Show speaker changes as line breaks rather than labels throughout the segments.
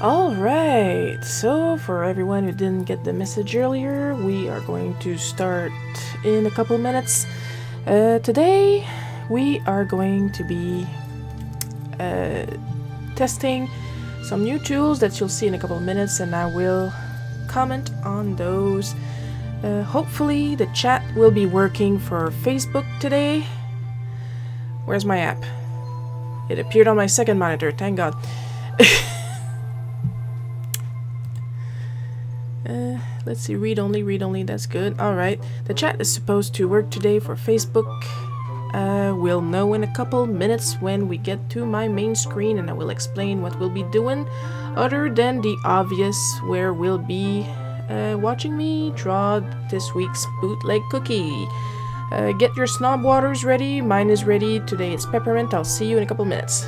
Alright, so for everyone who didn't get the message earlier, we are going to start in a couple minutes. Today, we are going to be testing some new tools that you'll see in a couple of minutes, and I will comment on those. Hopefully, the chat will be working for Facebook today. Where's my app? It appeared on my second monitor, thank God. Let's see, read only, that's good. Alright, the chat is supposed to work today for Facebook. We'll know in a couple minutes when we get to my main screen, and I will explain what we'll be doing, other than the obvious, where we'll be watching me draw this week's bootleg cookie. Get your snob waters ready, mine is ready, today it's peppermint, I'll see you in a couple minutes.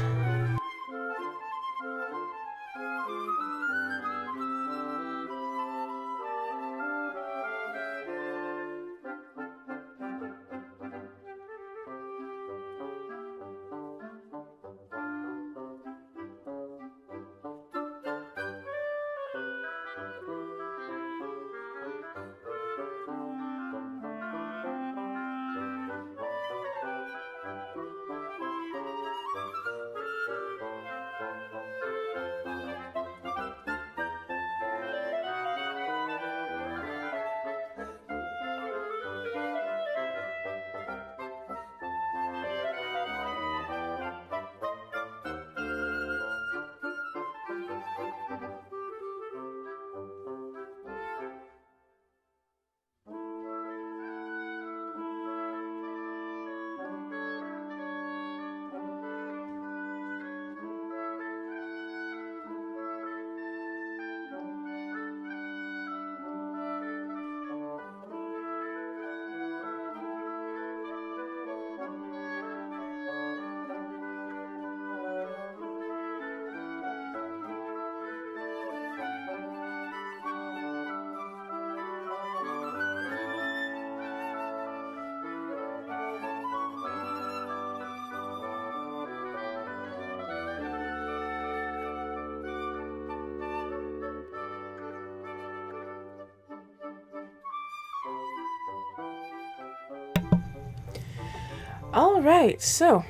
Alright, so,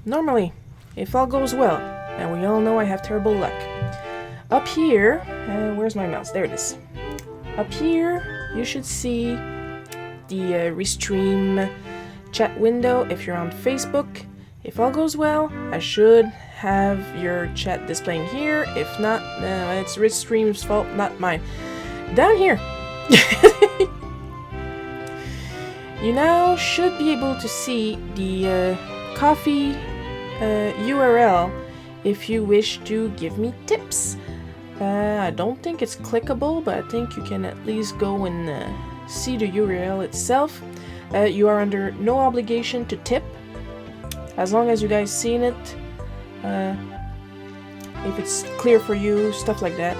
normally, if all goes well, and we all know I have terrible luck, up here, where's my mouse? There it is. Up here, you should see the restream chat window if you're on Facebook. If all goes well, I should have your chat displaying here. If not, it's Restream's fault, not mine. Down here! You now should be able to see the coffee URL if you wish to give me tips. I don't think it's clickable, but I think you can at least go and see the URL itself. You are under no obligation to tip, as long as you guys seen it. If it's clear for you, stuff like that.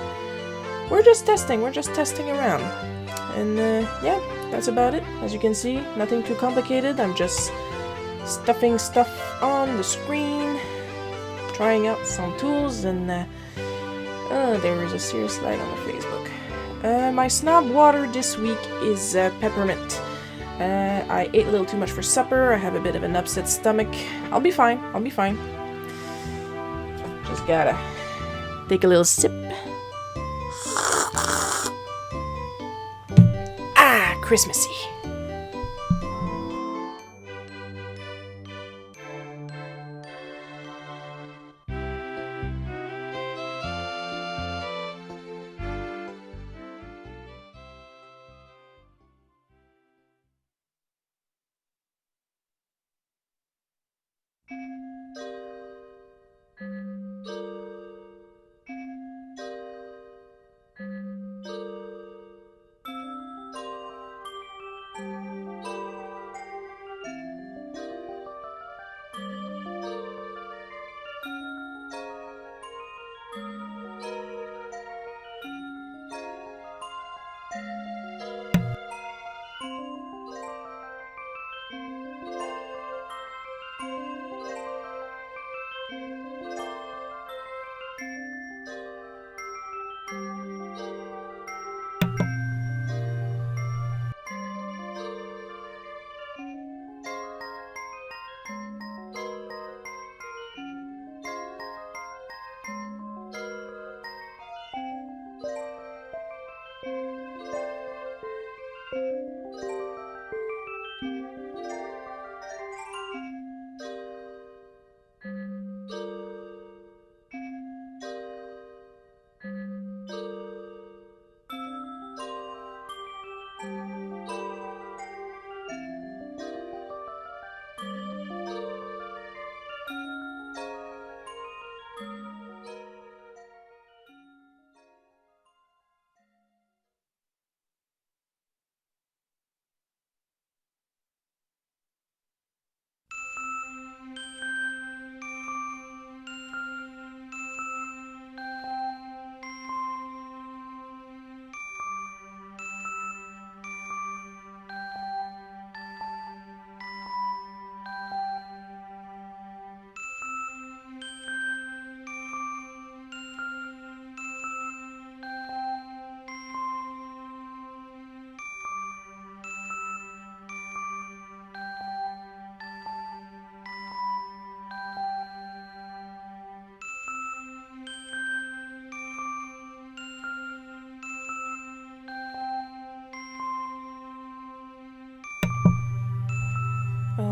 We're just testing around. And yeah, that's about it. As you can see, nothing too complicated. I'm just stuffing stuff on the screen, trying out some tools, and there is a serious lag on the Facebook. My snob water this week is peppermint. I ate a little too much for supper. I have a bit of an upset stomach. I'll be fine. Just gotta take a little sip. Christmassy.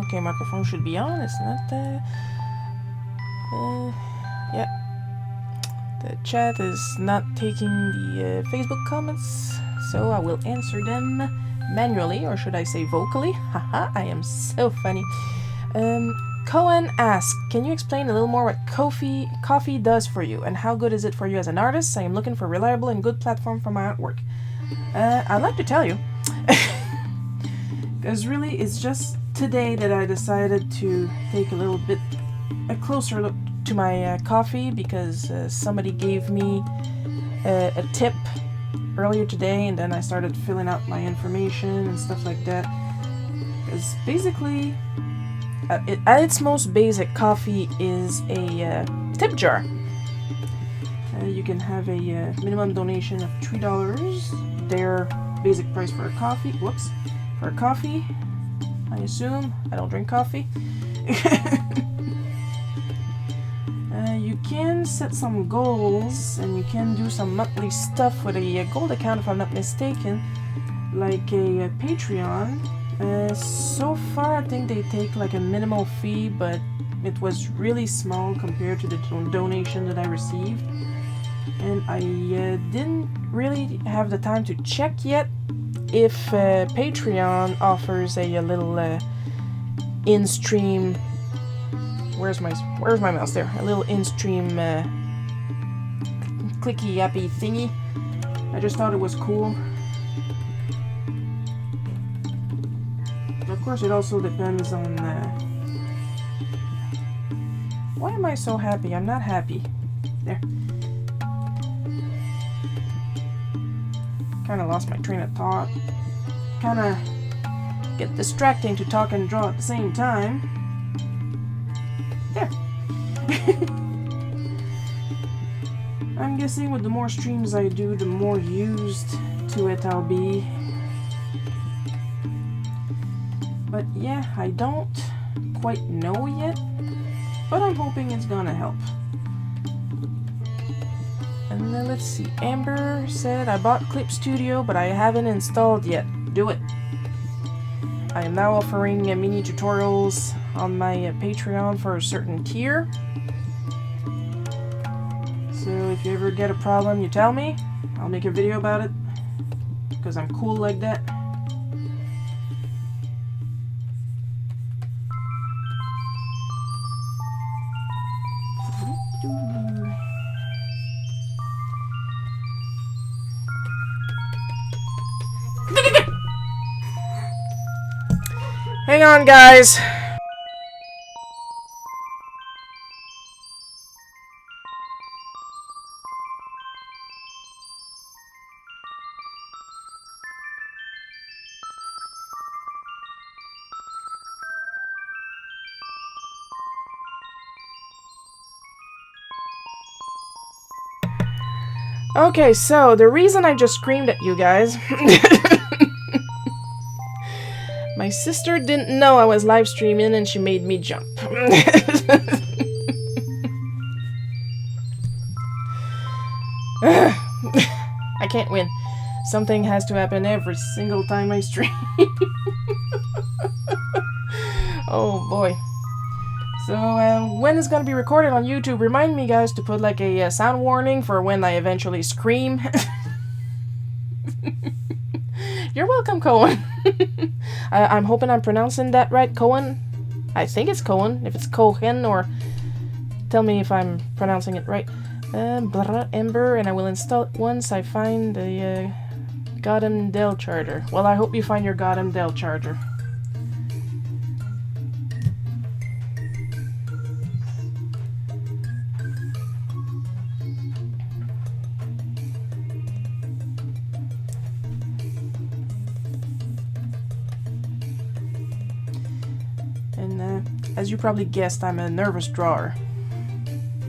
Okay, microphone should be on. It's not. Yeah. The chat is not taking the Facebook comments, so I will answer them manually, or should I say vocally? Haha, I am so funny. Cohen asked, can you explain a little more what coffee does for you, and how good is it for you as an artist? I am looking for a reliable and good platform for my artwork. I'd like to tell you, because really it's just today that I decided to take a closer look to my coffee, because somebody gave me a tip earlier today, and then I started filling out my information and stuff like that. Because basically, at its most basic, coffee is a tip jar. You can have a minimum donation of $3, their basic price for a coffee. Whoops, for a coffee, I assume. I don't drink coffee. You can set some goals, and you can do some monthly stuff with a gold account, if I'm not mistaken, like a Patreon. So far, I think they take like a minimal fee, but it was really small compared to the donation that I received. And I didn't really have the time to check yet if Patreon offers a little in-stream. Where's my mouse there? A little in-stream clicky yappy thingy. I just thought it was cool. Of course, it also depends on. Why am I so happy? I'm not happy. There. Kind of lost my train of thought. Kind of get distracting to talk and draw at the same time. There. I'm guessing with the more streams I do, the more used to it I'll be. But yeah, I don't quite know yet, but I'm hoping it's gonna help. And then let's see, Amber said, I bought Clip Studio, but I haven't installed yet. Do it. I am now offering mini tutorials on my Patreon for a certain tier. So if you ever get a problem, you tell me. I'll make a video about it, because I'm cool like that. Hang on, guys. Okay, so the reason I just screamed at you guys, my sister didn't know I was live streaming and she made me jump. I can't win. Something has to happen every single time I stream. Oh boy. So when it's gonna be recorded on YouTube, remind me, guys, to put like a sound warning for when I eventually scream. You're welcome, Cohen. I'm hoping I'm pronouncing that right, Cohen. I think it's Cohen. If it's Cohen, or tell me if I'm pronouncing it right. Ember, and I will install it once I find the Gotham Dell charger. Well, I hope you find your Gotham Dell charger. As you probably guessed, I'm a nervous drawer.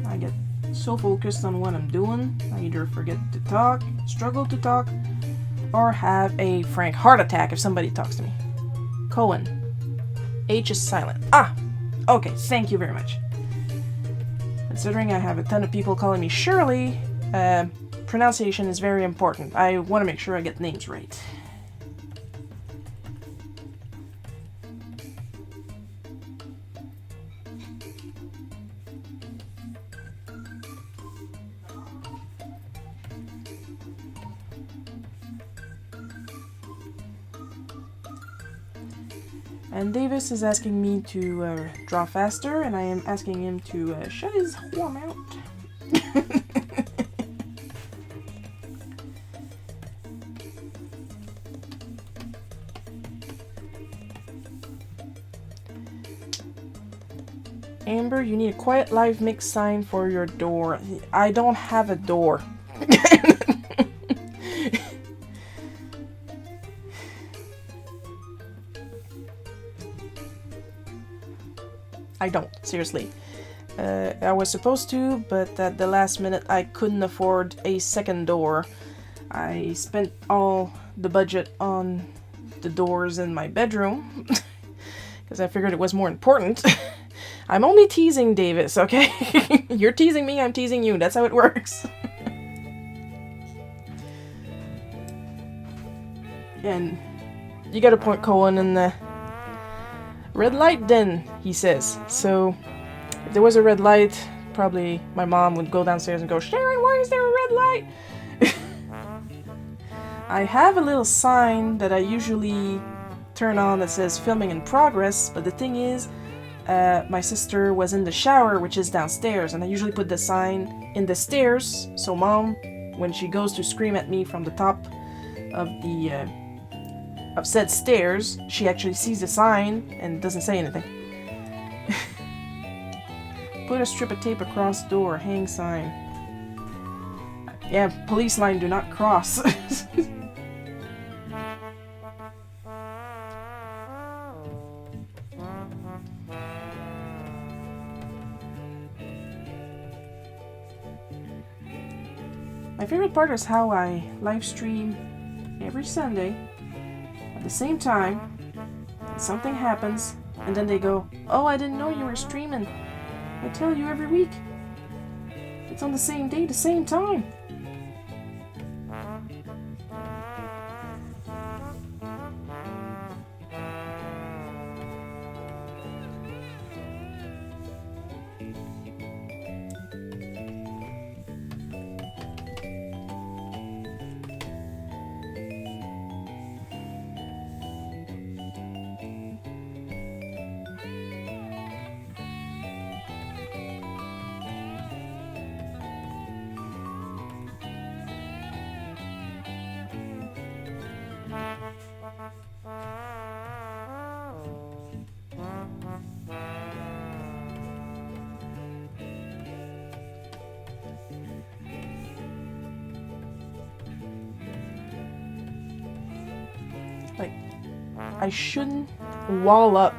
I get so focused on what I'm doing, I either forget to talk, struggle to talk, or have a frank heart attack if somebody talks to me. Cohen. H is silent. Ah! Okay, thank you very much. Considering I have a ton of people calling me Shirley, pronunciation is very important. I want to make sure I get names right. And Davis is asking me to draw faster, and I am asking him to shut his whore mouth. Amber, you need a quiet live mix sign for your door. I don't have a door. I don't, seriously. I was supposed to, but at the last minute I couldn't afford a second door. I spent all the budget on the doors in my bedroom because I figured it was more important. I'm only teasing Davis, okay? You're teasing me, I'm teasing you. That's how it works. And you got a point, Cohen, in the red light then, he says. So if there was a red light, probably my mom would go downstairs and go, Sharon, why is there a red light? I have a little sign that I usually turn on that says filming in progress, but the thing is, my sister was in the shower, which is downstairs, and I usually put the sign in the stairs, so Mom, when she goes to scream at me from the top of the of said stairs, she actually sees the sign and doesn't say anything. Put a strip of tape across door, hang sign. Yeah, police line do not cross. My favorite part is how I live stream every Sunday at the same time, and something happens, and then they go, oh, I didn't know you were streaming. I tell you every week. It's on the same day, the same time. Like, I shouldn't wall up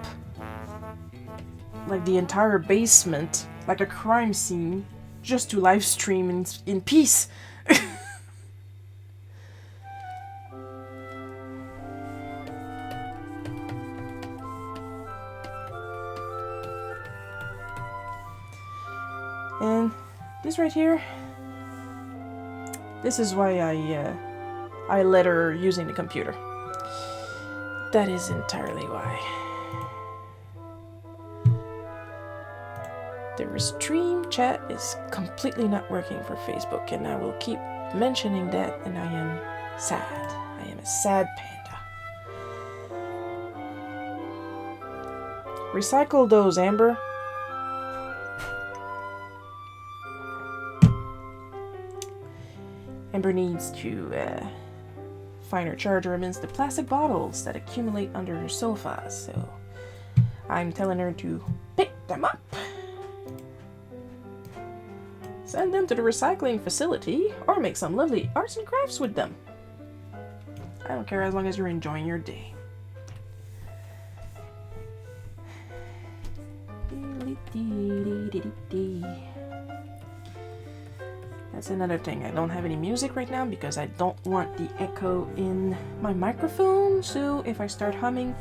like the entire basement like a crime scene just to live stream in peace. And this right here, this is why I let her using the computer. That is entirely why. The stream chat is completely not working for Facebook, and I will keep mentioning that, and I am sad. I am a sad panda. Recycle those, Amber. Amber needs to find her charger amidst the plastic bottles that accumulate under her sofa, so I'm telling her to pick them up. Send them to the recycling facility, or make some lovely arts and crafts with them. I don't care as long as you're enjoying your day. That's another thing. I don't have any music right now because I don't want the echo in my microphone, so if I start humming,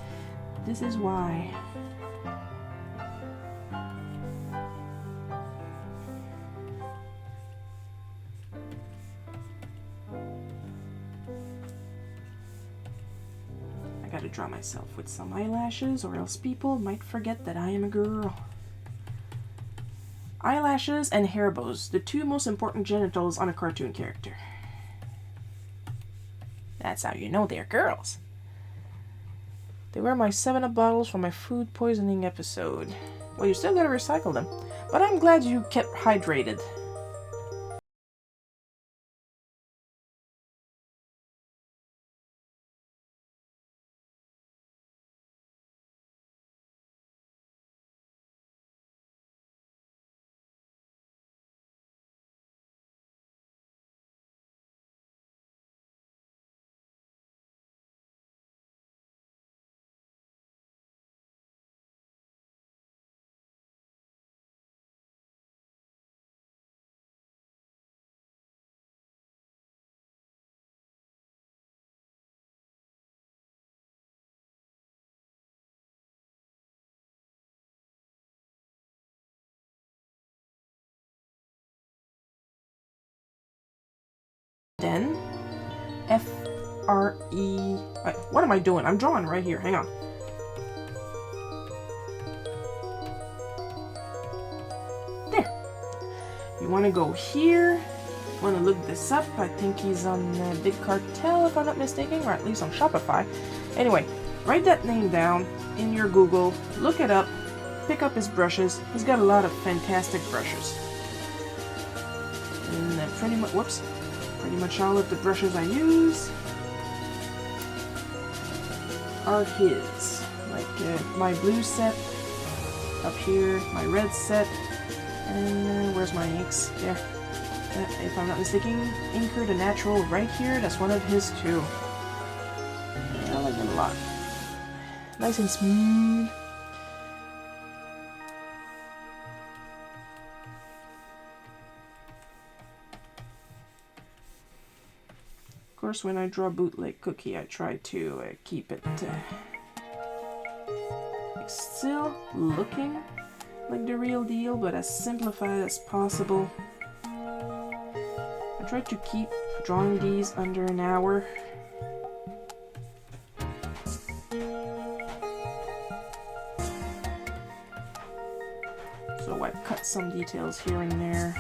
this is why. I gotta draw myself with some eyelashes, or else people might forget that I am a girl. Eyelashes and hair bows, the two most important genitals on a cartoon character. That's how you know they're girls. They were my 7-Up bottles from my food poisoning episode. Well, you still gotta recycle them. But I'm glad you kept hydrated. Then, F-R-E... What am I doing? I'm drawing right here. Hang on. There. You want to go here. You want to look this up. I think he's on Big Cartel, if I'm not mistaken, or at least on Shopify. Anyway, write that name down in your Google. Look it up. Pick up his brushes. He's got a lot of fantastic brushes. And pretty much all of the brushes I use are his. Like my blue set up here, my red set, and where's my inks? There. If I'm not mistaken, Inker the Natural right here, that's one of his too. Yeah, I like it a lot. Nice and smooth. Of course, when I draw Bootleg Cookie, I try to keep it still looking like the real deal, but as simplified as possible. I try to keep drawing these under an hour. So I cut some details here and there.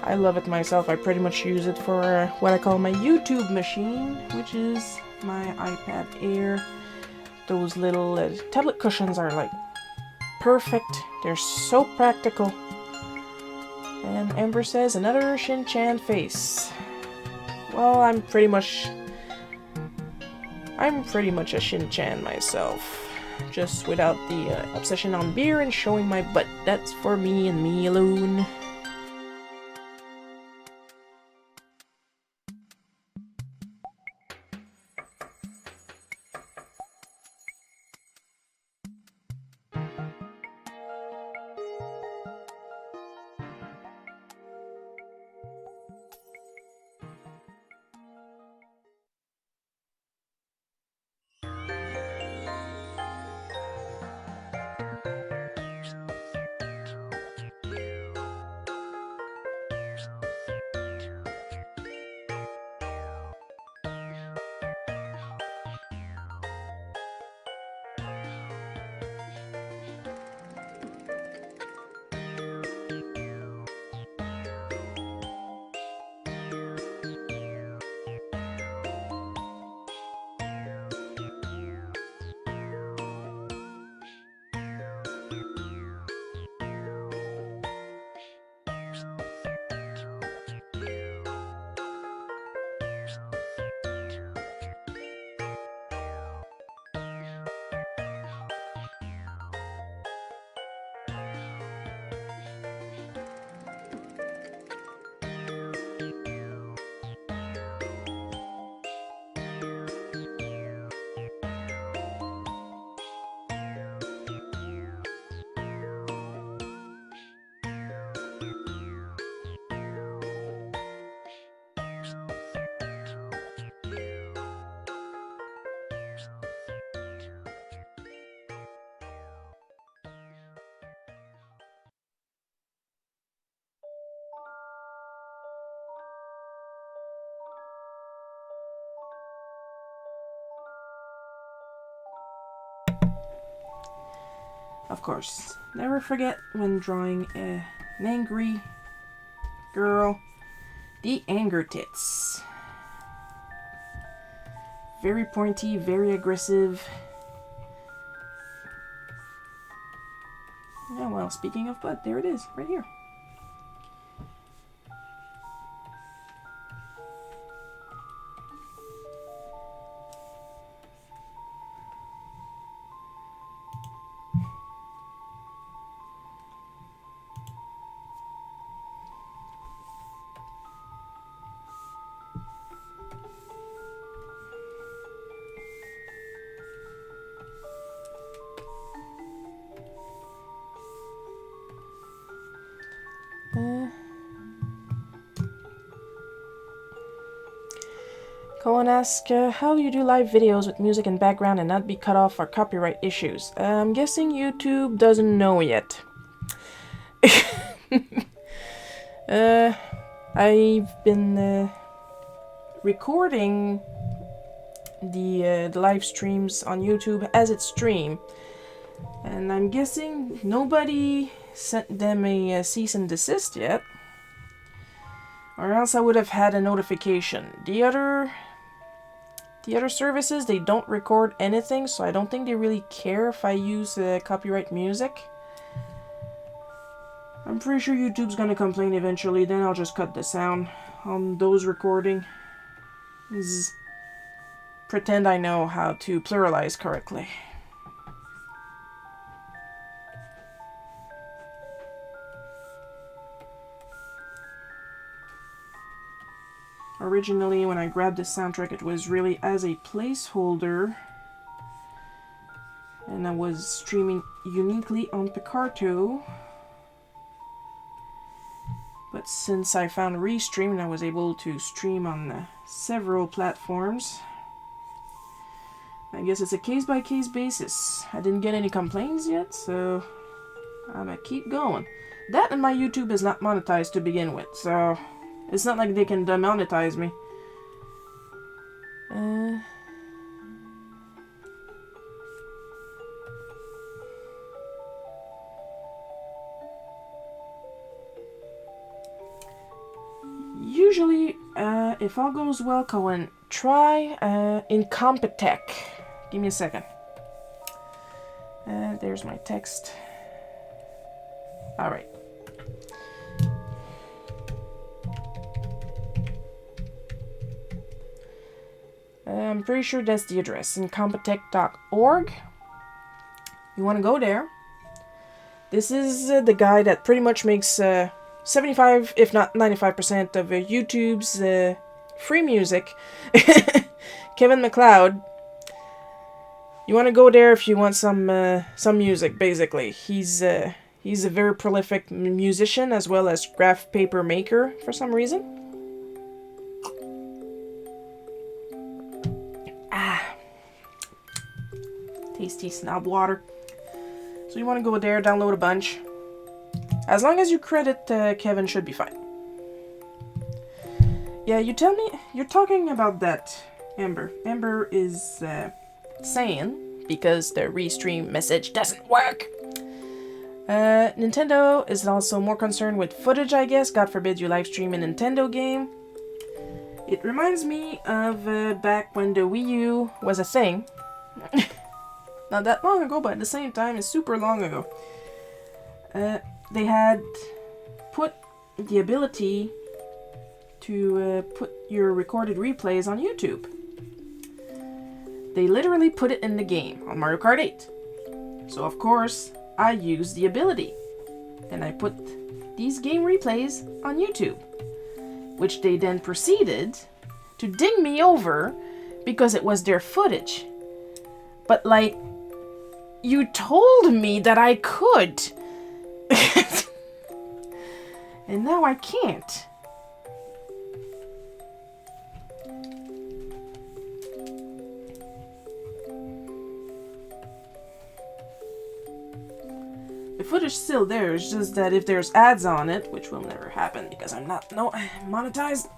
I love it myself. I pretty much use it for what I call my YouTube machine, which is my iPad Air. Those little tablet cushions are like perfect. They're so practical. And Ember says, another Shin-chan face. Well, I'm pretty much a Shin-chan myself. Just without the obsession on beer and showing my butt. That's for me and me alone. Of course, never forget when drawing an angry girl, the anger tits. Very pointy, very aggressive. Oh, well, speaking of butt, there it is, right here. Cohen asks, how do you do live videos with music in background and not be cut off for copyright issues? I'm guessing YouTube doesn't know yet. I've been recording the live streams on YouTube as it stream, and I'm guessing nobody sent them a cease and desist yet, or else I would have had a notification. The other services, they don't record anything, so I don't think they really care if I use copyright music. I'm pretty sure YouTube's gonna complain eventually, then I'll just cut the sound on those recording. Pretend I know how to pluralize correctly. Originally, when I grabbed this soundtrack, it was really as a placeholder, and I was streaming uniquely on Picarto. But since I found Restream, I was able to stream on several platforms. I guess it's a case-by-case basis. I didn't get any complaints yet, so I'm gonna keep going. That and my YouTube is not monetized to begin with, so it's not like they can demonetize me. Usually, if all goes well, Cohen, try Incompetech. Give me a second. There's my text. Alright. I'm pretty sure that's the address, incompetech.org. You want to go there. This is the guy that pretty much makes 75, if not 95% of YouTube's free music. Kevin MacLeod. You want to go there if you want some music, basically. He's a very prolific musician as well as graph paper maker for some reason. Tasty snob water. So you want to go there, download a bunch. As long as you credit Kevin, should be fine. Yeah, you tell me, you're talking about that, Amber. Amber is saying, because the restream message doesn't work, Nintendo is also more concerned with footage, I guess. God forbid you live stream a Nintendo game. It reminds me of back when the Wii U was a thing. Not that long ago, but at the same time, it's super long ago. They had put the ability to put your recorded replays on YouTube. They literally put it in the game on Mario Kart 8. So of course, I used the ability. And I put these game replays on YouTube. Which they then proceeded to ding me over because it was their footage. But like, you told me that I could. And now I can't. The footage is still there, it's just that if there's ads on it, which will never happen because I'm not monetized.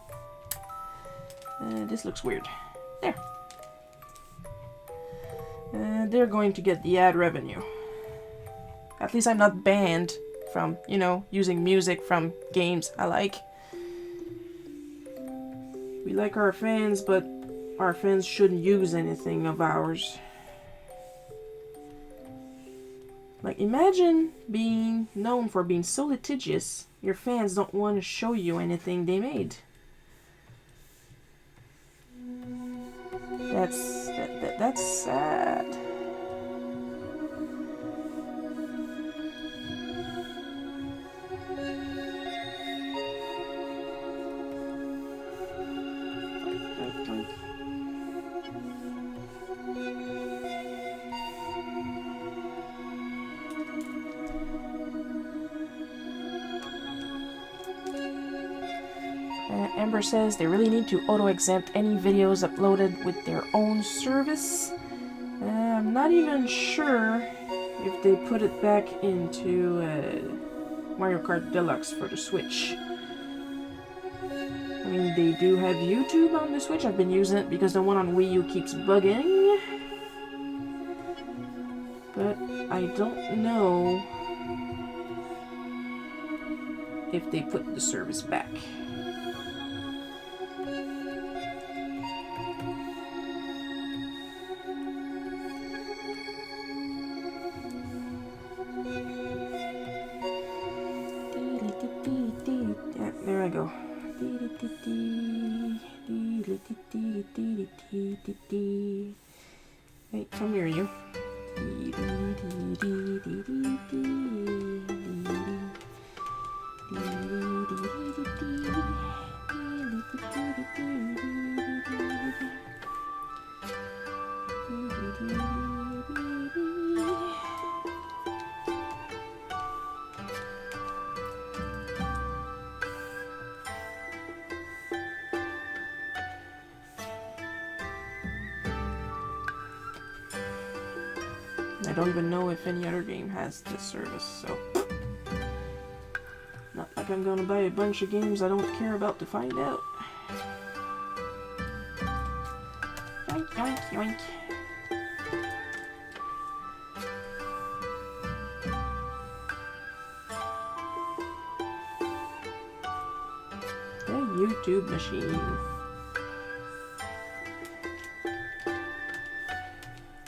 This looks weird. There. They're going to get the ad revenue. At least I'm not banned from, you know, using music from games I like. We like our fans, but our fans shouldn't use anything of ours. Like, imagine being known for being so litigious, your fans don't want to show you anything they made. That's sad. Amber says they really need to auto-exempt any videos uploaded with their own service. I'm not even sure if they put it back into Mario Kart Deluxe for the Switch. I mean, they do have YouTube on the Switch. I've been using it because the one on Wii U keeps bugging. But I don't know if they put the service back. Yeah, there I go. Hey, come here, you. I don't even know if any other game has this service, so not like I'm gonna buy a bunch of games I don't care about to find out. Yoink, yoink, yoink. The YouTube machine.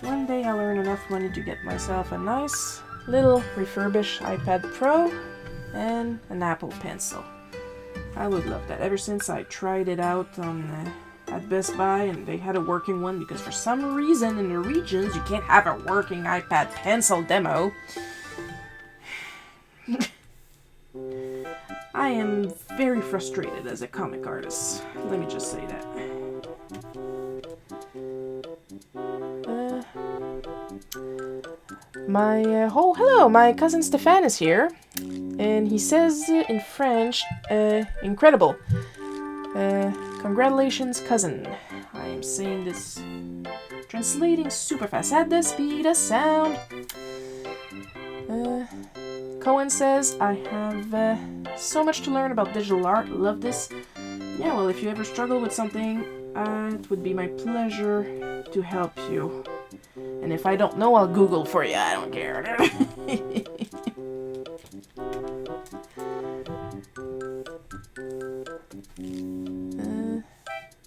One day I'll earn enough money to get myself a nice little refurbished iPad Pro and an Apple Pencil. I would love that. Ever since I tried it out on at Best Buy and they had a working one, because for some reason in the regions you can't have a working iPad Pencil demo. I am very frustrated as a comic artist. Let me just say that. Hello, my cousin Stéphane is here, and he says in French, incredible. Congratulations, cousin. I am saying this, translating super fast at the speed of sound. Cohen says, I have so much to learn about digital art, love this. Yeah, well, if you ever struggle with something, it would be my pleasure to help you. And if I don't know, I'll Google for you. I don't care.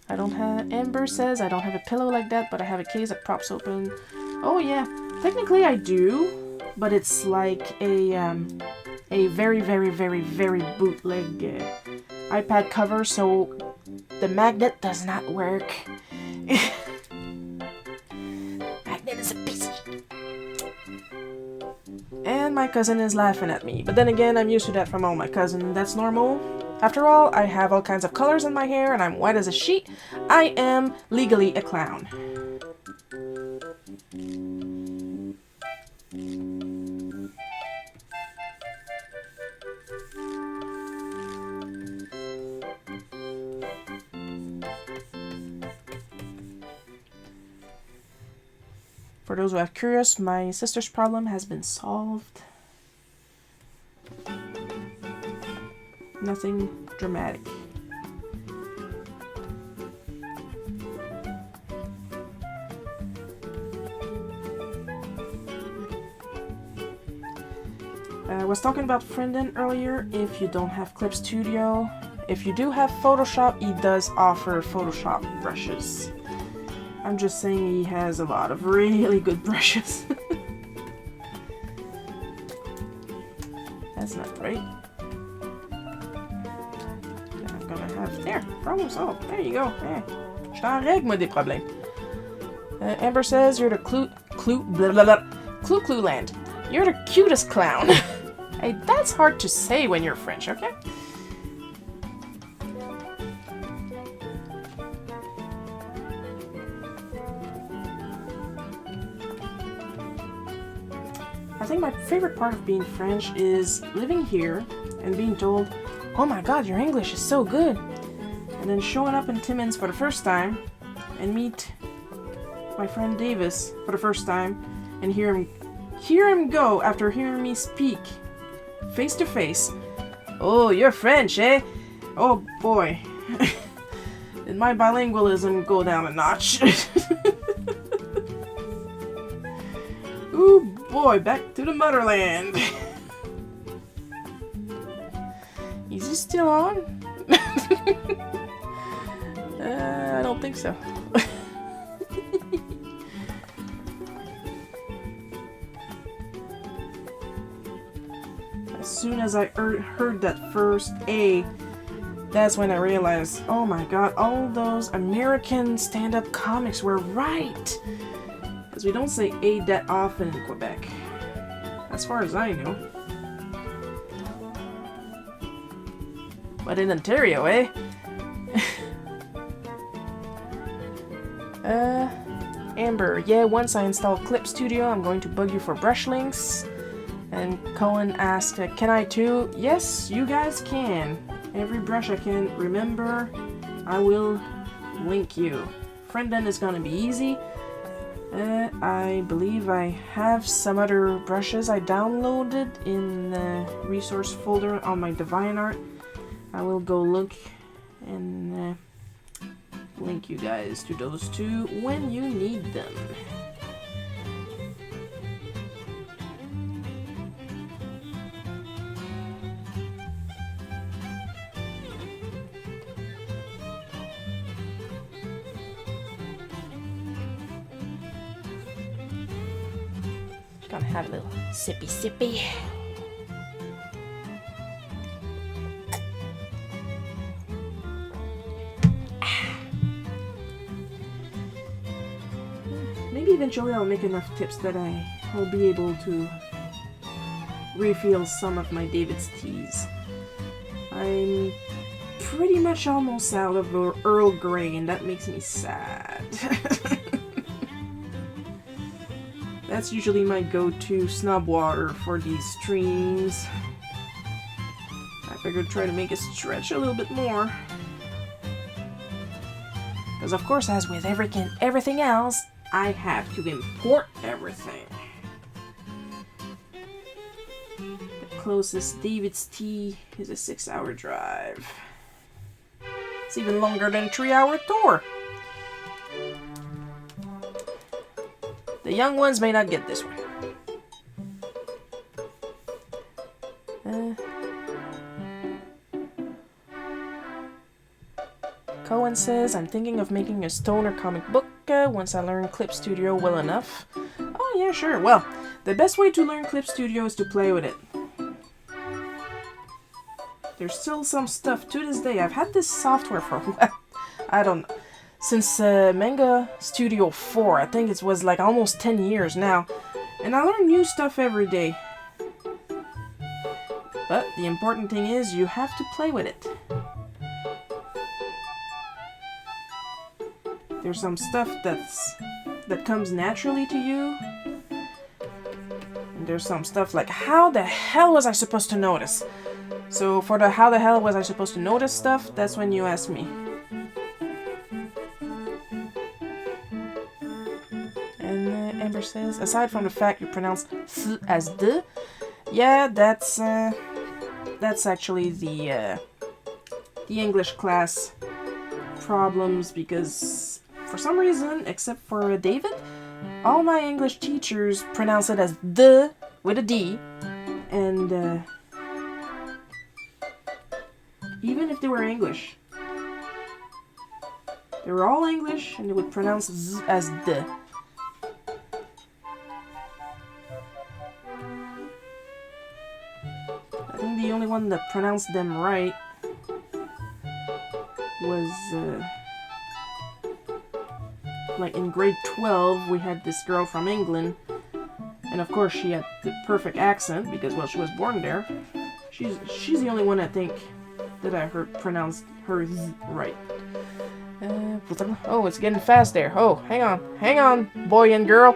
I don't have... Amber says I don't have a pillow like that, but I have a case that props open. Oh yeah, technically I do, but it's like a very, very, very, very bootleg iPad cover, so the magnet does not work. Is a piece of shit. And my cousin is laughing at me. But then again, I'm used to that from all my cousins. That's normal. After all, I have all kinds of colors in my hair and I'm white as a sheet. I am legally a clown. For those who are curious, my sister's problem has been solved. Nothing dramatic. I was talking about Frienden earlier. If you don't have Clip Studio, if you do have Photoshop, he does offer Photoshop brushes. I'm just saying he has a lot of really good brushes. That's not right. I'm gonna have... There! Problem solved. There you go. Yeah. Je t'en règle, moi, des problèmes. Amber says, you're the Clue land. You're the cutest clown. Hey, that's hard to say when you're French, okay? I think my favorite part of being French is living here and being told, oh my god, your English is so good. And then showing up in Timmins for the first time and meet my friend Davis for the first time and hear him go after hearing me speak face to face. Oh, you're French, eh? Oh boy. Did my bilingualism go down a notch? Ooh boy, back to the motherland. Is he still on? I don't think so. As soon as I heard that first A, that's when I realized, oh my god, all those American stand-up comics were right! Because we don't say A that often in Quebec. As far as I know. But in Ontario, eh? Amber, yeah, once I install Clip Studio, I'm going to bug you for brush links. And Cohen asked, can I too? Yes, you guys can. Every brush I can remember, I will link you. Frienden is gonna be easy. I believe I have some other brushes I downloaded in the resource folder on my DeviantArt. I will go look and link you guys to those two when you need them. Gonna have a little sippy. Maybe eventually I'll make enough tips that I will be able to refill some of my David's teas. I'm pretty much almost out of Earl Grey, and that makes me sad. That's usually my go-to snub water for these streams. I figured try to make it stretch a little bit more. Because of course, as with everything else, I have to import everything. The closest David's Tea is a 6-hour drive. It's even longer than a 3-hour tour. The young ones may not get this one. Cohen says, I'm thinking of making a stoner comic book once I learn Clip Studio well enough. Oh yeah, sure. Well, the best way to learn Clip Studio is to play with it. There's still some stuff to this day. I've had this software for a while. I don't know. Since Manga Studio 4, I think it was like almost 10 years now. And I learn new stuff every day. But the important thing is you have to play with it. There's some stuff that comes naturally to you. And there's some stuff like, how the hell was I supposed to notice? So for the how the hell was I supposed to notice stuff, that's when you ask me. Amber says, aside from the fact you pronounce th as d, yeah, that's actually the English class problems, because for some reason, except for David, all my English teachers pronounce it as the with a D, And even if they were English, they were all English, and they would pronounce Z as D. I think the only one that pronounced them right was, like in grade 12, we had this girl from England, and of course she had the perfect accent because, well, she was born there. She's the only one I think that I heard pronounce her Z right. Oh, it's getting fast there. Oh, hang on, boy and girl.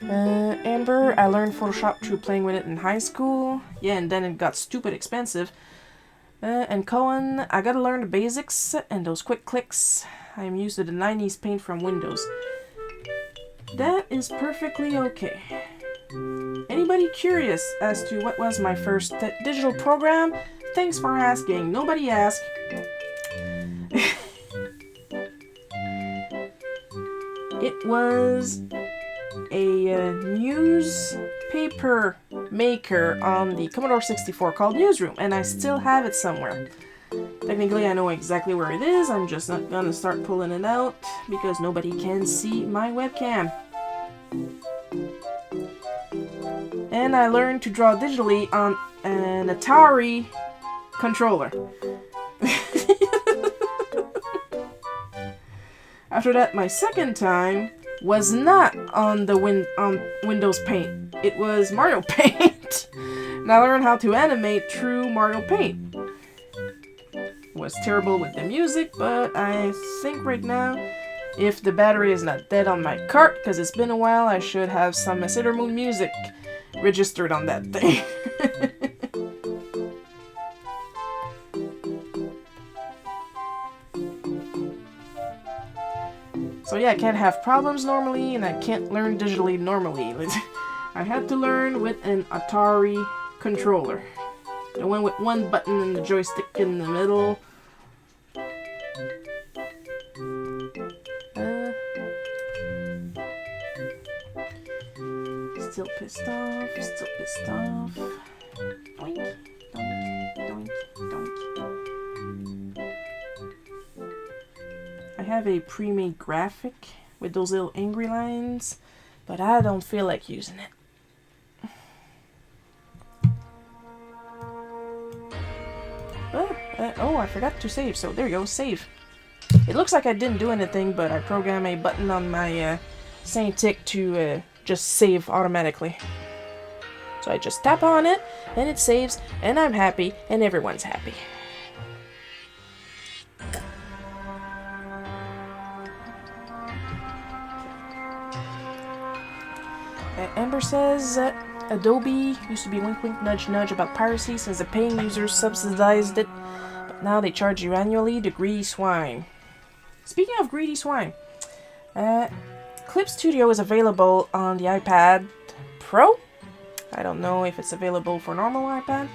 Amber, I learned Photoshop through playing with it in high school. Yeah, and then it got stupid expensive. And Cohen, I gotta learn the basics and those quick clicks. I am used to the 90s paint from Windows. That is perfectly okay. Anybody curious as to what was my first digital program? Thanks for asking. Nobody asked. It was a newspaper maker on the Commodore 64 called Newsroom, and I still have it somewhere. Technically, I know exactly where it is. I'm just not gonna start pulling it out because nobody can see my webcam. And I learned to draw digitally on an Atari controller. After that, my second time was not on the Windows Paint. It was Mario Paint. And I learned how to animate through Mario Paint. Was terrible with the music, but I think right now, if the battery is not dead on my cart, because it's been a while, I should have some Sailor Moon music registered on that thing. So yeah, I can't have problems normally, and I can't learn digitally normally. I had to learn with an Atari controller. The one with one button and the joystick in the middle. Still pissed off, still pissed off. Doink, doink, doink, doink. I have a pre-made graphic with those little angry lines, but I don't feel like using it. Oh, I forgot to save, so there you go, save. It looks like I didn't do anything, but I programmed a button on my Saint-Tick to just save automatically. So I just tap on it, and it saves, and I'm happy, and everyone's happy. Amber says Adobe used to be wink wink nudge nudge about piracy since the paying users subsidized it, but now they charge you annually, the greedy swine. Speaking of greedy swine, Clip Studio is available on the iPad Pro. I don't know if it's available for normal iPad,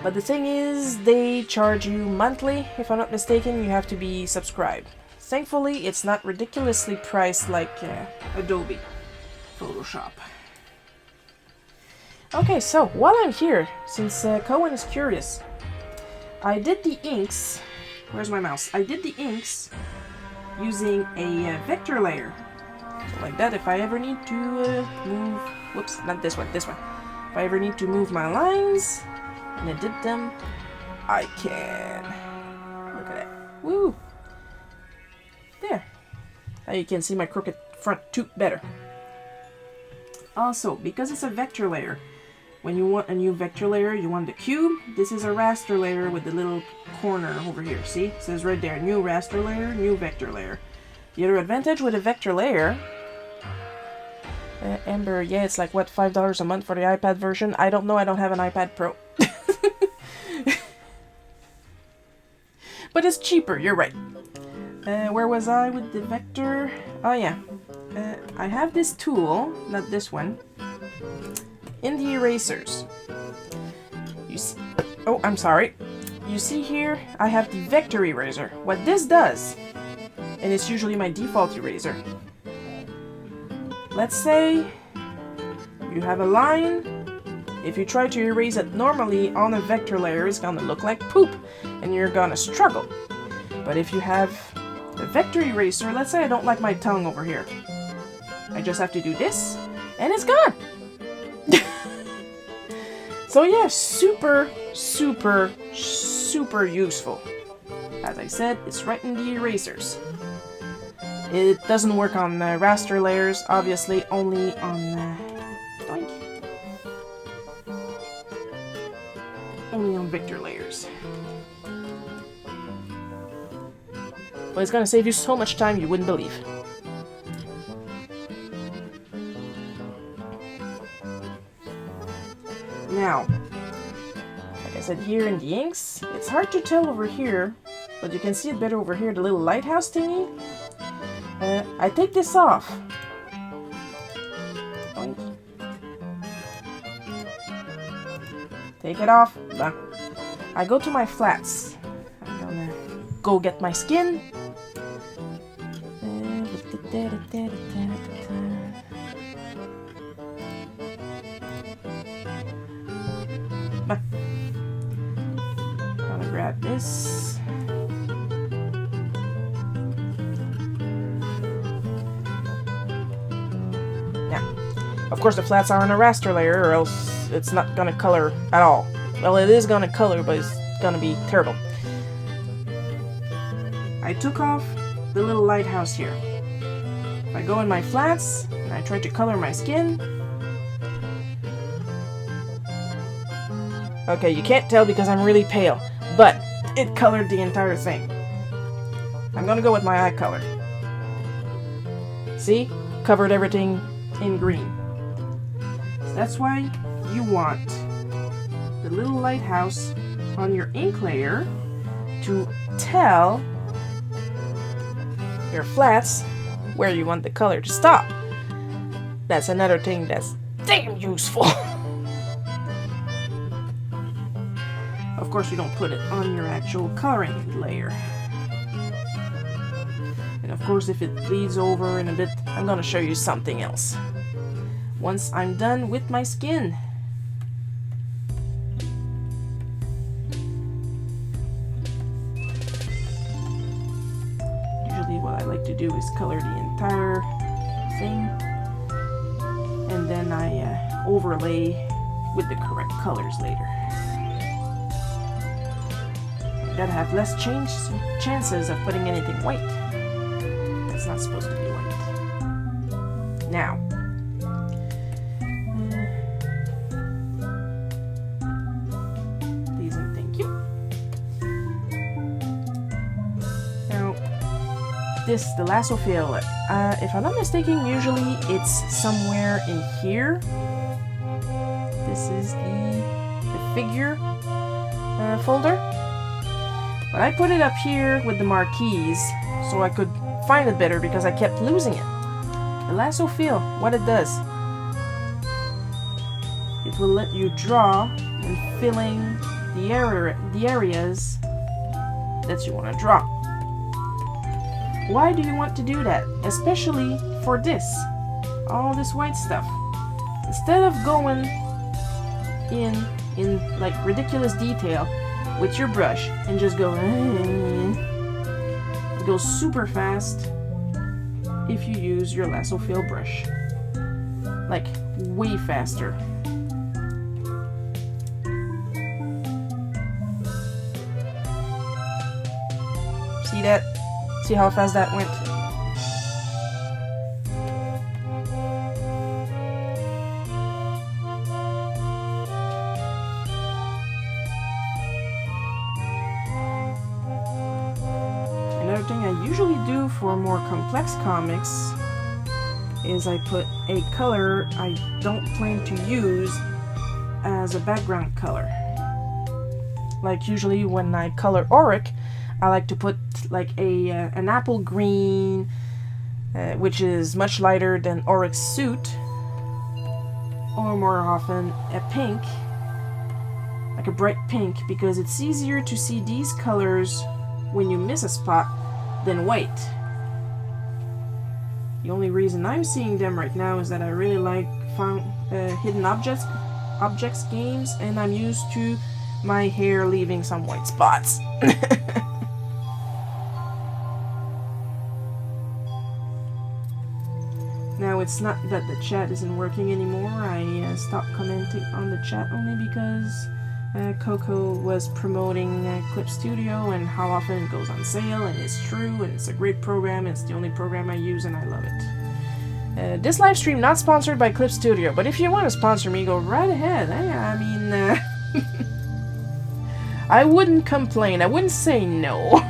but the thing is they charge you monthly. If I'm not mistaken, you have to be subscribed. Thankfully, it's not ridiculously priced like Adobe Photoshop. Okay, so while I'm here, since Cohen is curious, I did the inks. Where's my mouse? I did the inks using a vector layer. So like that, if I ever need to move... Whoops, not this one, this one. If I ever need to move my lines, and I did them, I can. Look at that. Woo! There. Now you can see my crooked front tooth better. Also, because it's a vector layer, when you want a new vector layer, you want the cube. This is a raster layer with the little corner over here. See? It says right there, new raster layer, new vector layer. The other advantage with a vector layer... Amber, yeah, it's like, what, $5 a month for the iPad version? I don't know, I don't have an iPad Pro. But it's cheaper, you're right. Where was I with the vector? Oh yeah. I have this tool, not this one, in the erasers. You see, oh, I'm sorry. You see here, I have the vector eraser. What this does, and it's usually my default eraser. Let's say you You have a line. If you try to erase it normally on a vector layer, it's gonna look like poop, and you're gonna struggle. But if you have a vector eraser, let's say I don't like my tongue over here. I just have to do this, and it's gone! So yeah, super, super, super useful. As I said, it's right in the erasers. It doesn't work on raster layers, obviously, only on only on vector layers. But it's gonna save you so much time you wouldn't believe. Now, like I said, here in the inks, it's hard to tell over here, but you can see it better over here, the little lighthouse thingy. I take this off. Oink. Take it off. Done. I go to my flats. I'm gonna go get my skin. Gonna grab this. Of course, the flats are on a raster layer, or else it's not gonna color at all. Well, it is gonna color, but it's gonna be terrible. I took off the little lighthouse here. If I go in my flats, and I try to color my skin... Okay, you can't tell because I'm really pale, but it colored the entire thing. I'm gonna go with my eye color. See? Covered everything in green. That's why you want the little lighthouse on your ink layer to tell your flats where you want the color to stop. That's another thing that's damn useful. Of course, you don't put it on your actual coloring layer. And of course, if it bleeds over in a bit, I'm gonna show you something else once I'm done with my skin. Usually what I like to do is color the entire thing, and then I overlay with the correct colors later. You gotta have less chances of putting anything white. That's not supposed to be white. Now, the lasso fill, if I'm not mistaken, usually it's somewhere in here. This is the figure folder. But I put it up here with the marquees so I could find it better because I kept losing it. The lasso fill, what it does, it will let you draw and filling the areas that you want to draw. Why do you want to do that? Especially for this. All this white stuff. Instead of going in like ridiculous detail with your brush and just go it goes super fast if you use your lasso fill brush. Like way faster. See that? See how fast that went? Another thing I usually do for more complex comics is I put a color I don't plan to use as a background color. Like usually when I color Auric, I like to put like an apple green, which is much lighter than Auric's suit, or more often a pink, like a bright pink, because it's easier to see these colors when you miss a spot than white. The only reason I'm seeing them right now is that I really like found hidden objects games, and I'm used to my hair leaving some white spots. Now, it's not that the chat isn't working anymore. I stopped commenting on the chat only because Coco was promoting Clip Studio and how often it goes on sale, and it's true, and it's a great program. It's the only program I use, and I love it. This live stream not sponsored by Clip Studio, but if you want to sponsor me, go right ahead. I mean, I wouldn't complain. I wouldn't say no.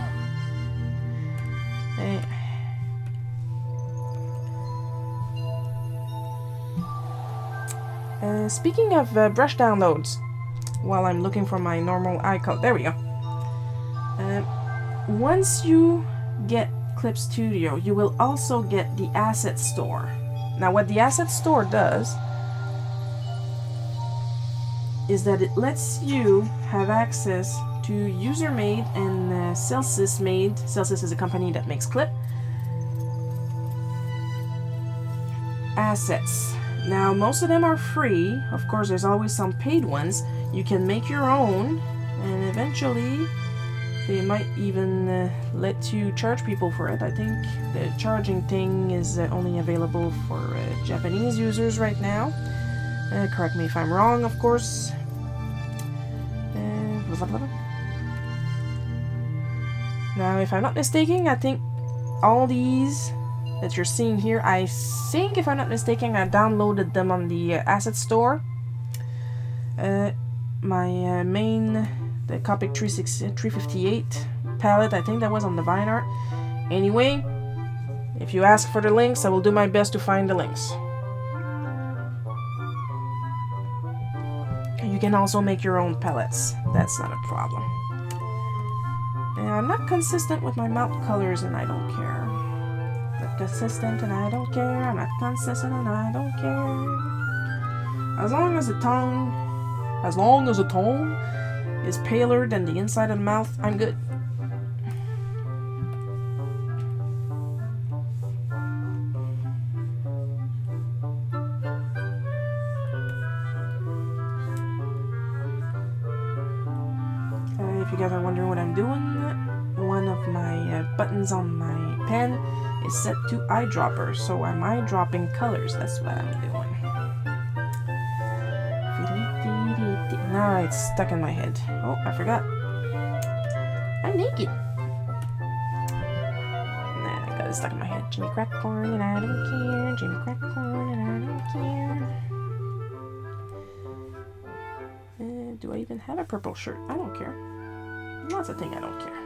Speaking of brush downloads, while I'm looking for my normal eye color, there we go. Once you get Clip Studio, you will also get the Asset Store. Now, what the Asset Store does is that it lets you have access to user-made and Celsius-made. Celsius is a company that makes clip assets. Now, most of them are free. Of course, there's always some paid ones. You can make your own, and eventually they might even let you charge people for it. I think the charging thing is only available for Japanese users right now. Correct me if I'm wrong, of course. Now, if I'm not mistaken, I think all these that you're seeing here, I think, if I'm not mistaken, I downloaded them on the Asset Store. My main, the Copic 358 palette, I think that was on the Vine Art. Anyway, if you ask for the links, I will do my best to find the links. You can also make your own palettes. That's not a problem. And I'm not consistent with my mouth colors, and I don't care. Not consistent, and I don't care. I'm not consistent, and I don't care. As long as the tone is paler than the inside of the mouth, I'm good. If you guys are wondering what I'm doing, one of my buttons on my pen is set to eyedropper, so I'm eyedropping colors. That's what I'm doing. Now it's stuck in my head. Oh, I forgot. I'm naked. Nah, I got it stuck in my head. Jimmy Crackcorn and I don't care. Jimmy Crackcorn and I don't care. Do I even have a purple shirt? I don't care. That's a thing I don't care.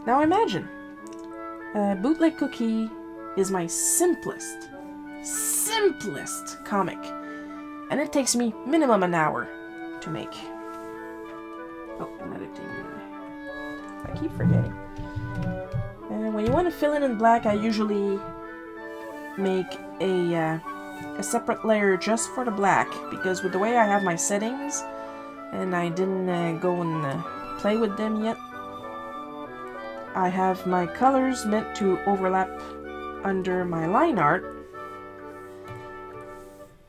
Now imagine, Bootleg Cookie is my simplest comic, and it takes me minimum an hour to make. Oh, another thing I keep forgetting. When you want to fill in black, I usually make a separate layer just for the black, because with the way I have my settings, and I didn't go and play with them yet, I have my colors meant to overlap under my line art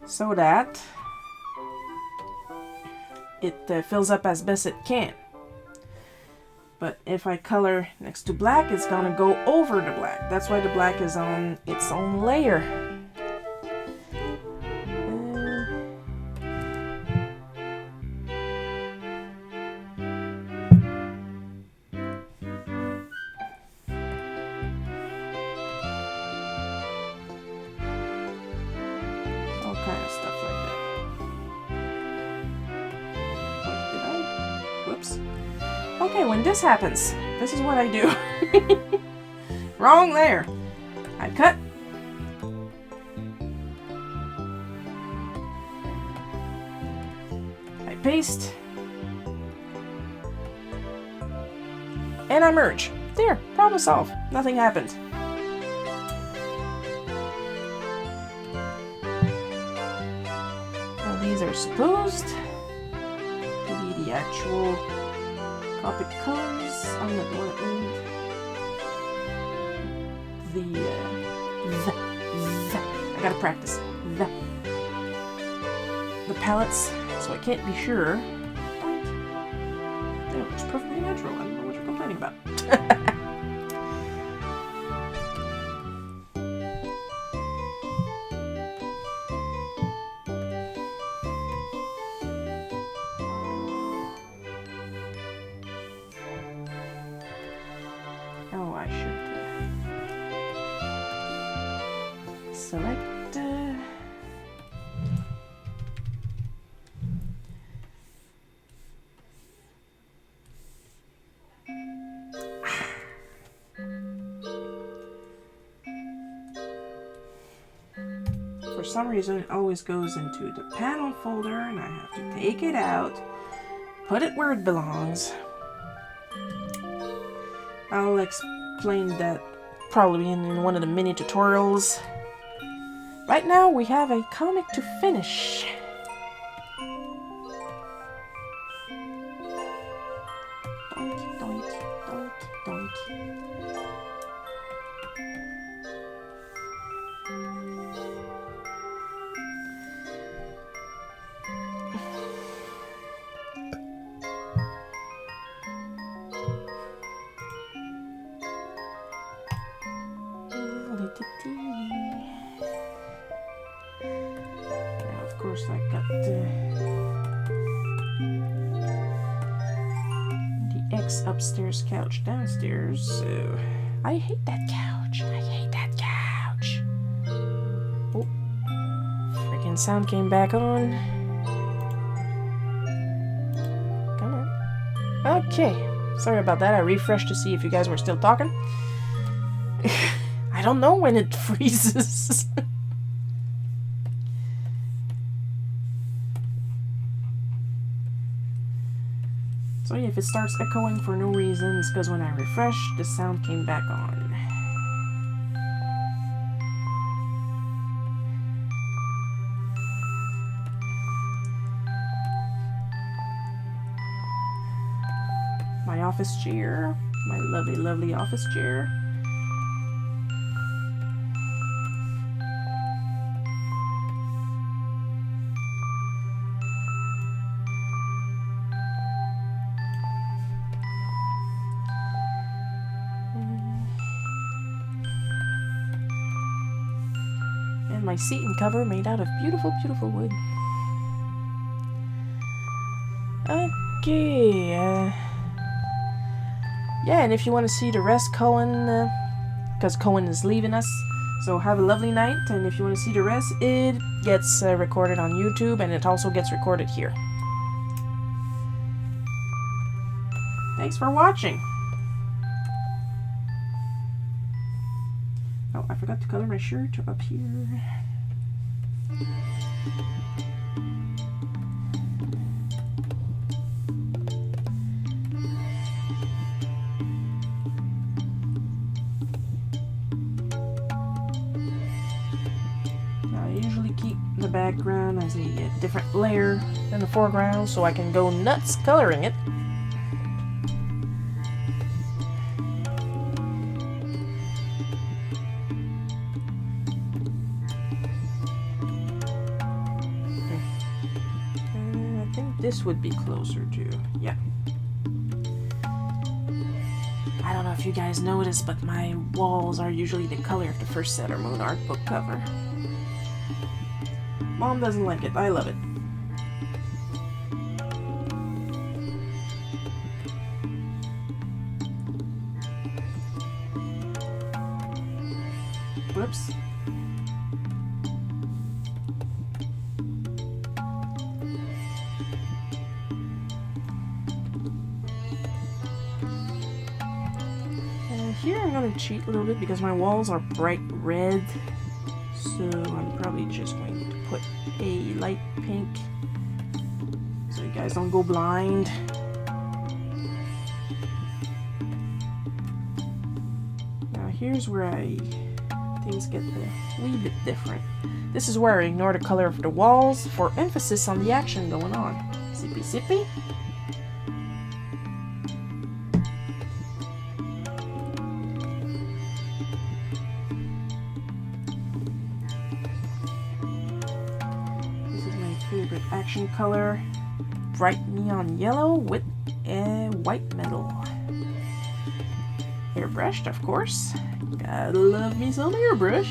so that it fills up as best it can. But if I color next to black, it's gonna go over the black. That's why the black is on its own layer. Okay, when this happens, this is what I do. Wrong layer. I cut. I paste. And I merge. There, problem solved. Nothing happened. Now these are supposed to be the actual Copic colors. I'm not going to the I gotta practice the palettes, so I can't be sure. There, it's perfectly natural. I don't know what you're complaining about. Oh, I should select. For some reason, it always goes into the panel folder, and I have to take it out, put it where it belongs. I'll explain that probably in one of the mini tutorials. Right now, we have a comic to finish. Doink, doink, doink, doink. Now, of course, I got the X upstairs, couch downstairs. So I hate that couch. I hate that couch. Oh, freaking sound came back on. Come on. Okay. Sorry about that. I refreshed to see if you guys were still talking. I don't know when it freezes. So yeah, if it starts echoing for no reason, it's because when I refresh, the sound came back on. My office chair, my lovely, lovely office chair. And my seat and cover made out of beautiful, beautiful wood. Okay, yeah, and if you want to see the rest, Cohen, because Cohen is leaving us, so have a lovely night, and if you want to see the rest, it gets recorded on YouTube, and it also gets recorded here. Thanks for watching! Oh, I forgot to color my shirt up here. The background as a different layer than the foreground, so I can go nuts coloring it. I think this would be closer to, yeah. I don't know if you guys noticed, but my walls are usually the color of the first Sailor Moon art book cover. Mom doesn't like it. I love it. Whoops. Here I'm going to cheat a little bit because my walls are bright red. So I'm probably just going to put a light pink so you guys don't go blind. Now here's where things get a wee bit different. This is where I ignore the color of the walls for emphasis on the action going on. Sippy sippy. action color, bright neon yellow with a white metal. Airbrushed, of course. Gotta love me some airbrush.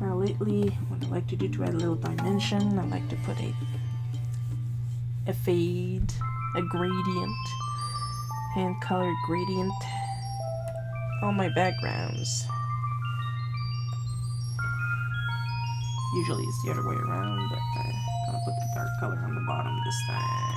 Now lately, what I like to do to add a little dimension, I like to put a fade, a gradient, hand colored gradient on my backgrounds. Usually it's the other way around, but I'm gonna put the dark color on the bottom this time.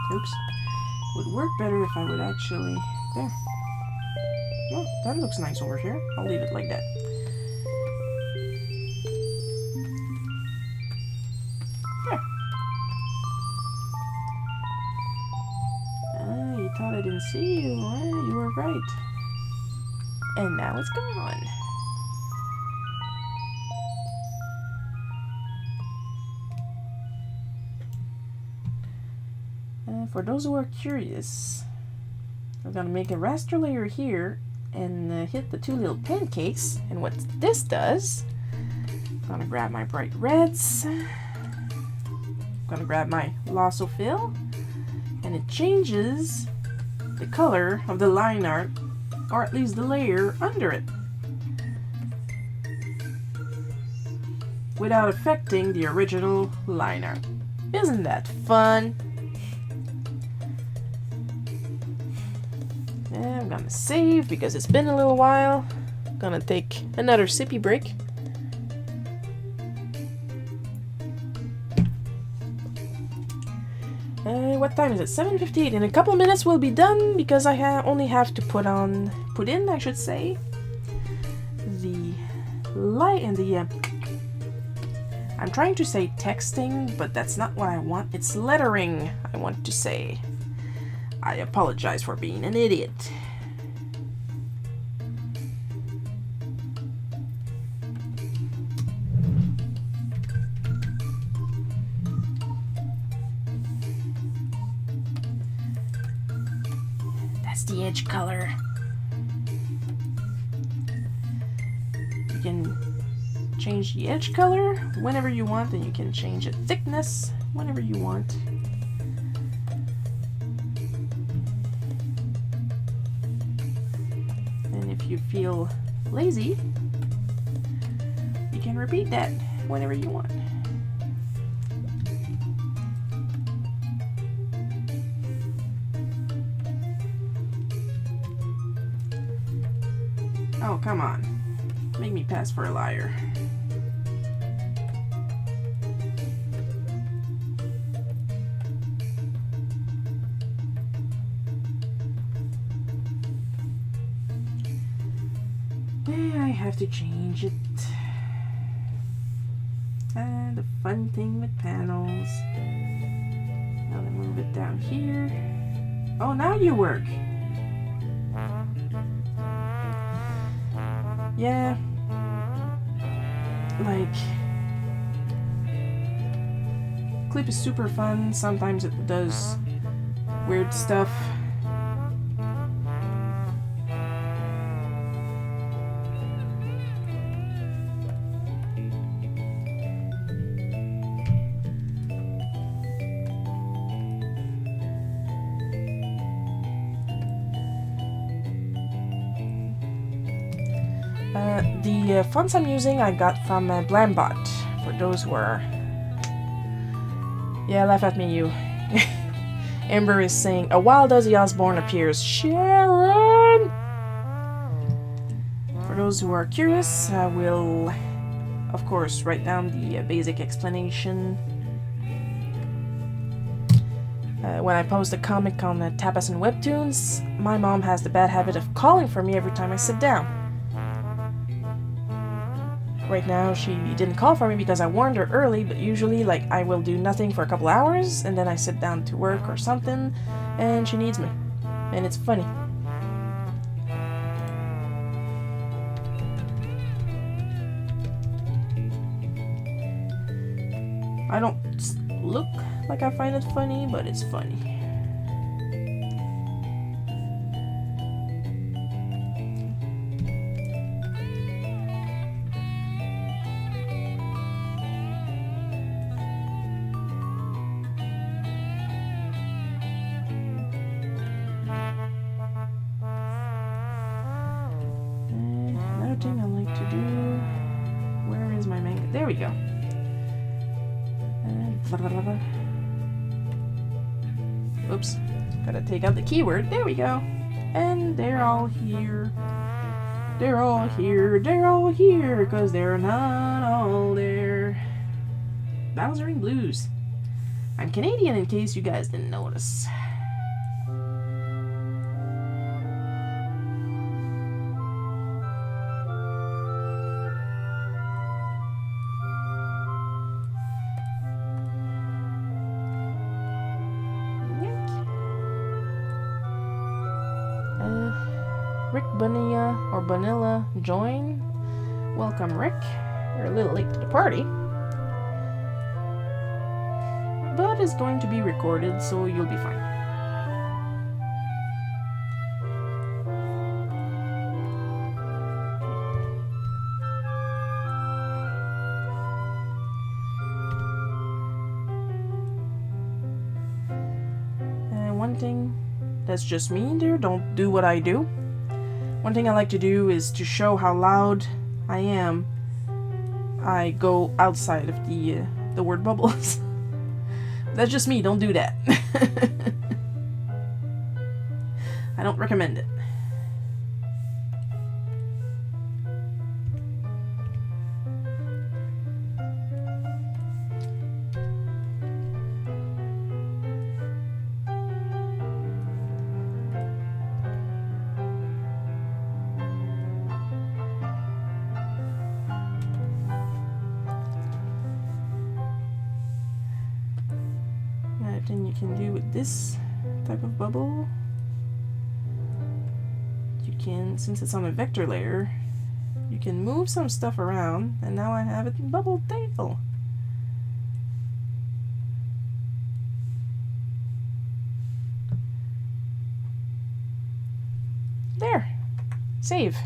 Oops. Would work better if I would actually... There. Oh, that looks nice over here. I'll leave it like that. There. You thought I didn't see you. You were right. And now it's gone. For those who are curious, I'm gonna make a raster layer here and hit the two little pancakes. And what this does, I'm gonna grab my bright reds, I'm gonna grab my lasso fill, and it changes the color of the line art, or at least the layer under it, without affecting the original line art. Isn't that fun? I'm gonna save because it's been a little while. I'm gonna take another sippy break. What time is it? 7:58. In a couple minutes we'll be done because I only have to put in, I should say, the light and the. I'm trying to say texting, but that's not what I want. It's lettering I want to say. I apologize for being an idiot. That's the edge color. You can change the edge color whenever you want, and you can change the thickness whenever you want. If you feel lazy, you can repeat that whenever you want. Oh, come on. Make me pass for a liar. I have to change it. The fun thing with panels. Now to move it down here. Oh, now you work. Yeah. Like, clip is super fun. Sometimes it does weird stuff. The fonts I'm using I got from Blambot, for those who are... Yeah, laugh at me, you. Amber is saying, a wild Ozzy Osbourne appears. Sharon! For those who are curious, I will, of course, write down the basic explanation. when I post a comic on Tapas and Webtoons, my mom has the bad habit of calling for me every time I sit down. Right now, she didn't call for me because I warned her early, but usually, like, I will do nothing for a couple hours, and then I sit down to work or something, and she needs me. And it's funny. I don't look like I find it funny, but it's funny. Thing I like to do. Where is my manga? There we go. Oops. Gotta take out the keyword. There we go. And they're all here. They're all here. They're all here. Because they're not all there. Bowsering Blues. I'm Canadian in case you guys didn't notice. Rick Bonilla or Bonilla join. Welcome, Rick. You're a little late to the party. But it's going to be recorded, so you'll be fine. One thing that's just me there, don't do what I do. One thing I like to do is to show how loud I am. I go outside of the word bubbles. That's just me, don't do that. I don't recommend it. Thing you can do with this type of bubble, you can, since it's on a vector layer, you can move some stuff around, and now I have it in bubble tail. There. Save.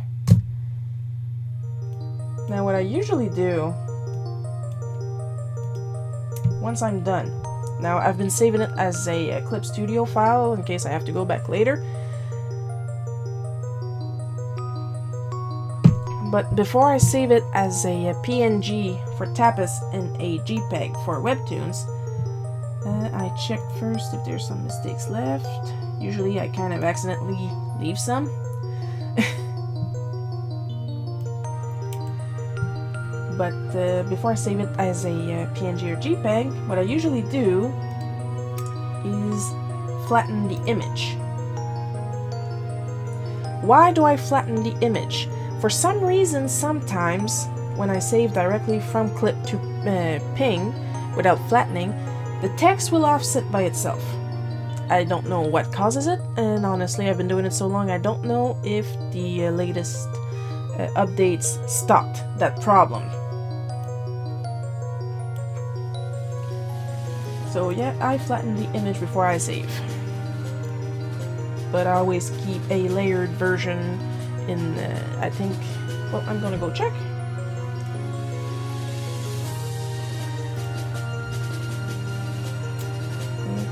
Now what I usually do once I'm done, now I've been saving it as a Clip Studio file in case I have to go back later. But before I save it as a PNG for Tapas and a JPEG for Webtoons, I check first if there's some mistakes left. Usually I kind of accidentally leave some. But before I save it as a PNG or JPEG, what I usually do is flatten the image. Why do I flatten the image? For some reason, sometimes when I save directly from clip to ping without flattening, the text will offset by itself. I don't know what causes it, and honestly I've been doing it so long I don't know if the latest updates stopped that problem. So yeah, I flatten the image before I save. But I always keep a layered version in, I think, well, I'm gonna go check.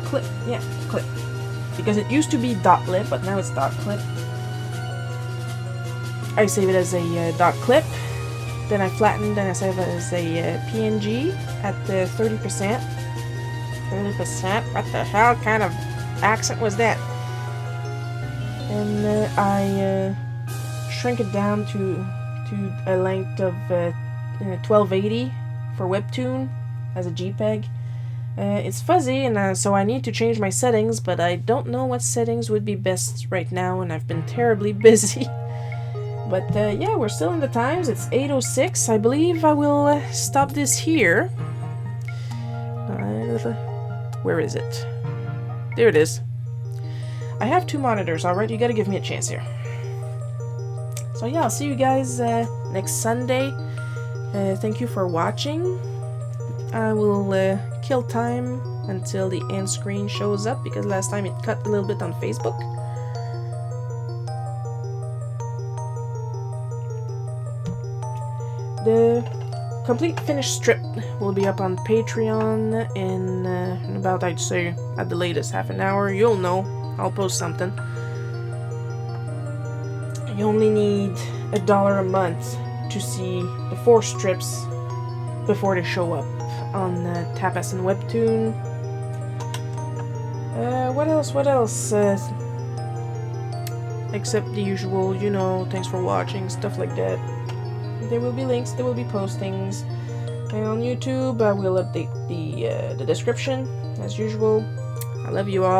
Clip, yeah, clip. Because it used to be .lib, but now it's .clip. I save it as a .clip. Then I flatten, then I save it as a PNG at the 30%. 30%? What the hell kind of accent was that? And I shrink it down to a length of 1280 for Webtoon as a JPEG. It's fuzzy, and so I need to change my settings, but I don't know what settings would be best right now, and I've been terribly busy. But yeah, we're still in the times. It's 8:06. I believe I will stop this here. Where is it? There it is. I have 2 monitors, alright? You gotta give me a chance here. So yeah, I'll see you guys next Sunday. Thank you for watching. I will kill time until the end screen shows up, because last time it cut a little bit on Facebook. The complete finished strip will be up on Patreon in about, I'd say, at the latest half an hour. You'll know. I'll post something. You only need $1 a month to see the 4 strips before they show up on Tapas and Webtoon. What else? Except the usual, you know, thanks for watching, stuff like that. There will be links, there will be postings. And on YouTube, I will update the description, as usual. I love you all.